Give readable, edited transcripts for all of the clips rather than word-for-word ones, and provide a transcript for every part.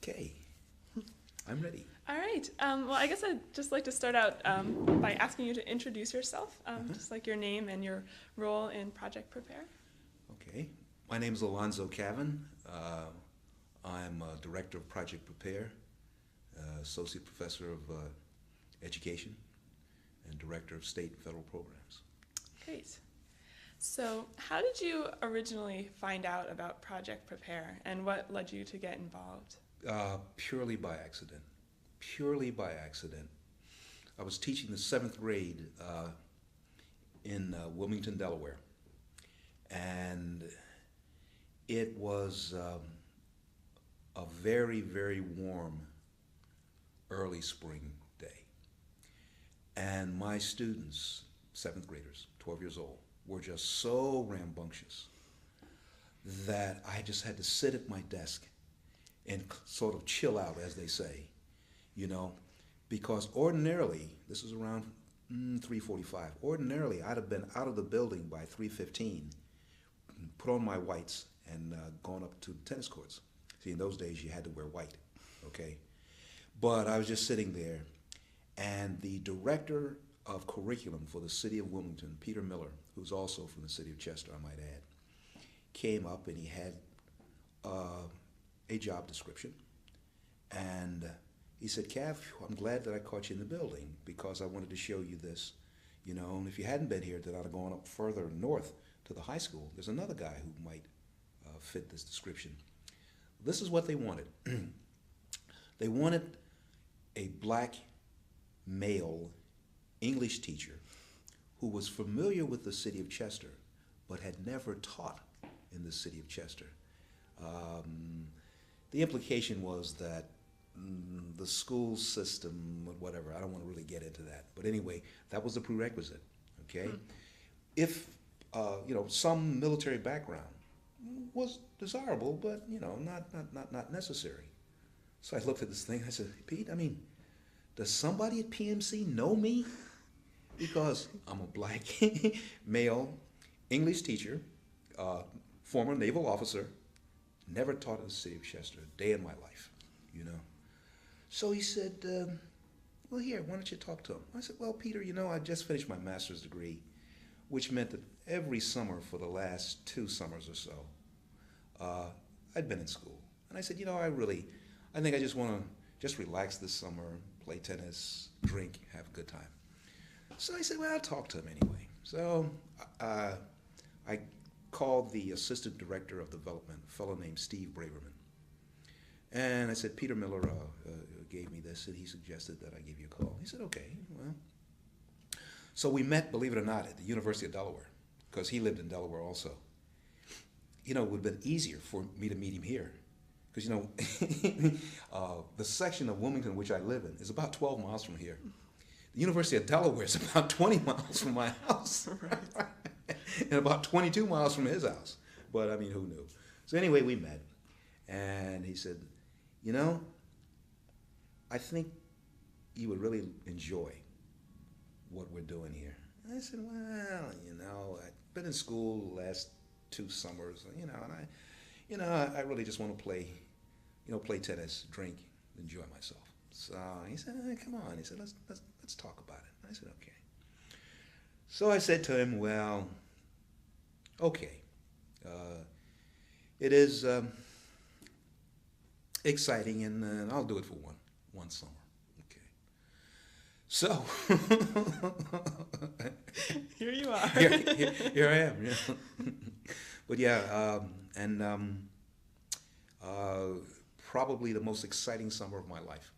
Okay, I'm ready. All right. Well, I guess I'd just like to start out by asking you to introduce yourself, just like your name and your role in Project Prepare. Okay, my name is Alonzo Cavin. I'm Director of Project Prepare, Associate Professor of Education, and Director of State and Federal Programs. Great. So, how did you originally find out about Project Prepare, and what led you to get involved? Purely by accident. Purely by accident. I was teaching the seventh grade in Wilmington, Delaware, and it was a very, very warm early spring day. And my students, seventh graders, 12 years old, were just so rambunctious that I just had to sit at my desk and sort of chill out, as they say, you know, because ordinarily, this is around 3:45, ordinarily I'd have been out of the building by 3:15, put on my whites, and gone up to the tennis courts. See, in those days you had to wear white, okay? But I was just sitting there, and the director of curriculum for the city of Wilmington, Peter Miller, who's also from the city of Chester, I might add, came up and he had a job description. And he said, Cav, I'm glad that I caught you in the building because I wanted to show you this. You know, and if you hadn't been here, then I'd have gone up further north to the high school. There's another guy who might fit this description. This is what they wanted. They wanted a black male English teacher who was familiar with the city of Chester but had never taught in the city of Chester. The implication was that the school system, whatever, I don't want to really get into that. But anyway, that was the prerequisite, okay? If, some military background was desirable, but, not necessary. So I looked at this thing, I said, Pete, does somebody at P.M.C. know me? Because I'm a black male English teacher, former naval officer, never taught in the city of Chester a day in my life, So he said, well, here, why don't you talk to him? I said, well, Peter, I just finished my master's degree, which meant that every summer for the last 2 summers or so, I'd been in school. And I said, I think I just want to just relax this summer, play tennis, drink, have a good time. So I said, well, I'll talk to him anyway. So I called the assistant director of development, a fellow named Steve Braverman. And I said, Peter Miller gave me this, and he suggested that I give you a call. He said, okay, well. So we met, believe it or not, at the University of Delaware, because he lived in Delaware also. It would have been easier for me to meet him here, because, the section of Wilmington which I live in is about 12 miles from here. The University of Delaware is about 20 miles from my house. Right. And about 22 miles from his house. But, who knew? So anyway, we met. And he said, I think you would really enjoy what we're doing here. And I said, well, I've been in school the last 2 summers, and I really just want to play tennis, drink, enjoy myself. So he said, come on. He said, let's talk about it. I said, okay. So I said to him, well, okay. It is exciting, and I'll do it for one summer. Okay. So Here you are. here I am. Yeah. But yeah, probably the most exciting summer of my life.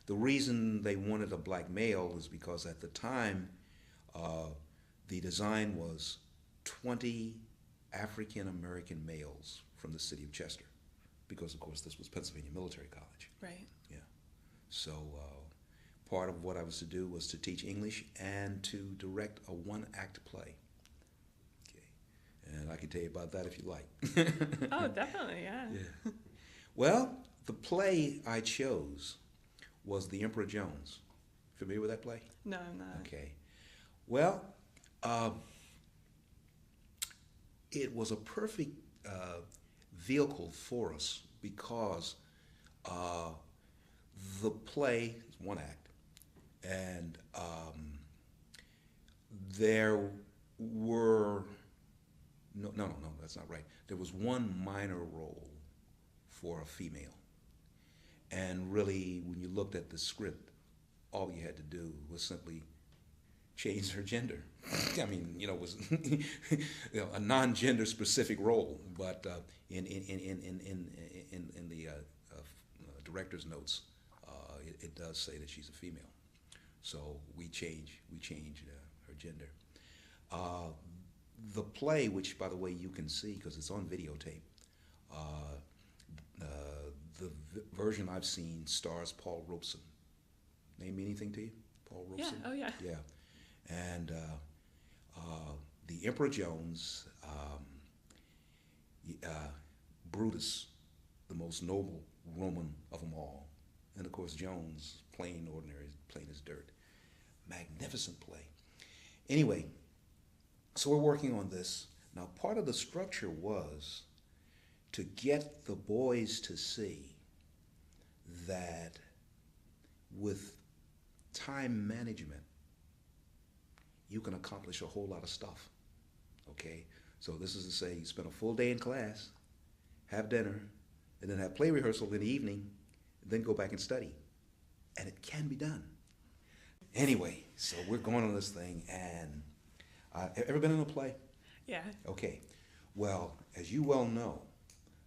The reason they wanted a black male is because at the time, the design was 20 African American males from the city of Chester, because of course this was Pennsylvania Military College. Right. Yeah. So part of what I was to do was to teach English and to direct a 1-act play. Okay. And I can tell you about that if you like. Oh, definitely, yeah. Yeah. Well, the play I chose was The Emperor Jones. Familiar with that play? No, I'm not. Okay. Well, it was a perfect vehicle for us because the play is one act, and there were no, that's not right. There was one minor role for a female, and really, when you looked at the script, all you had to do was simply change her gender. I mean, it was a non-gender specific role, but in the director's notes, it does say that she's a female. So we changed her gender. The play, which by the way you can see because it's on videotape, the version I've seen stars Paul Robeson. Name anything to you? Paul Robeson? Yeah. Oh yeah. Yeah. And the Emperor Jones, Brutus, the most noble Roman of them all, and of course Jones, plain as dirt. Magnificent play. Anyway, so we're working on this. Now part of the structure was to get the boys to see that with time management, you can accomplish a whole lot of stuff, okay? So this is to say you spend a full day in class, have dinner, and then have play rehearsal in the evening, and then go back and study. And it can be done. Anyway, so we're going on this thing, and ever been in a play? Yeah. Okay. Well, as you well know,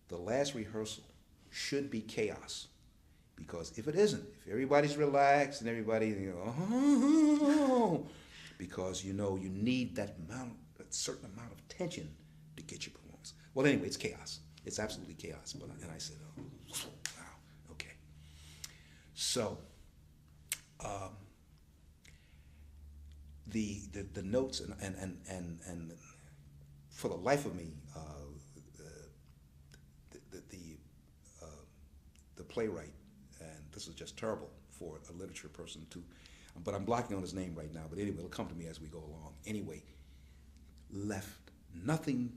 the last rehearsal should be chaos. Because if it isn't, if everybody's relaxed and everybody, oh, because you need that certain amount of tension to get your performance. Well, anyway, it's chaos. It's absolutely chaos. And I said, oh, wow, okay. So, the notes and for the life of me, the playwright, and this is just terrible for a literature person to, but I'm blocking on his name right now, but anyway, it'll come to me as we go along. Anyway, left nothing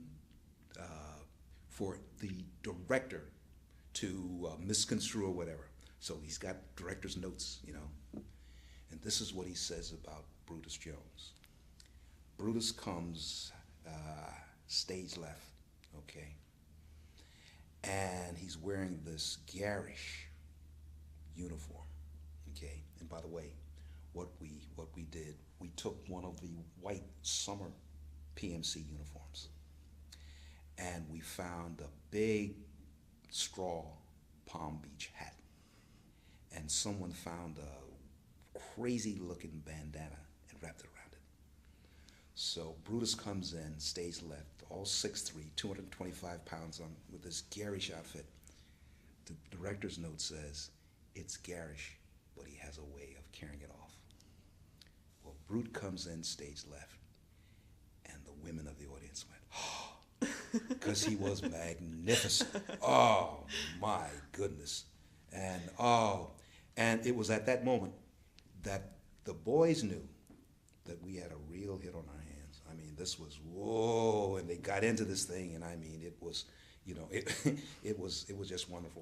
for the director to misconstrue or whatever. So he's got director's notes, and this is what he says about Brutus Jones. Brutus comes stage left, okay, and he's wearing this garish uniform, okay. And by the way, what we did, we took one of the white summer P.M.C. uniforms, and we found a big straw Palm Beach hat, and someone found a crazy-looking bandana and wrapped it around it. So Brutus comes in, stage left, all 6'3", 225 pounds on, with this garish outfit. The director's note says, it's garish, but he has a way of carrying it off. Well, Brute comes in stage left, and the women of the audience went, oh, because he was magnificent. Oh, my goodness. And it was at that moment that the boys knew that we had a real hit on our hands. I mean, this was, whoa, and they got into this thing, and I mean, it was, it was just wonderful.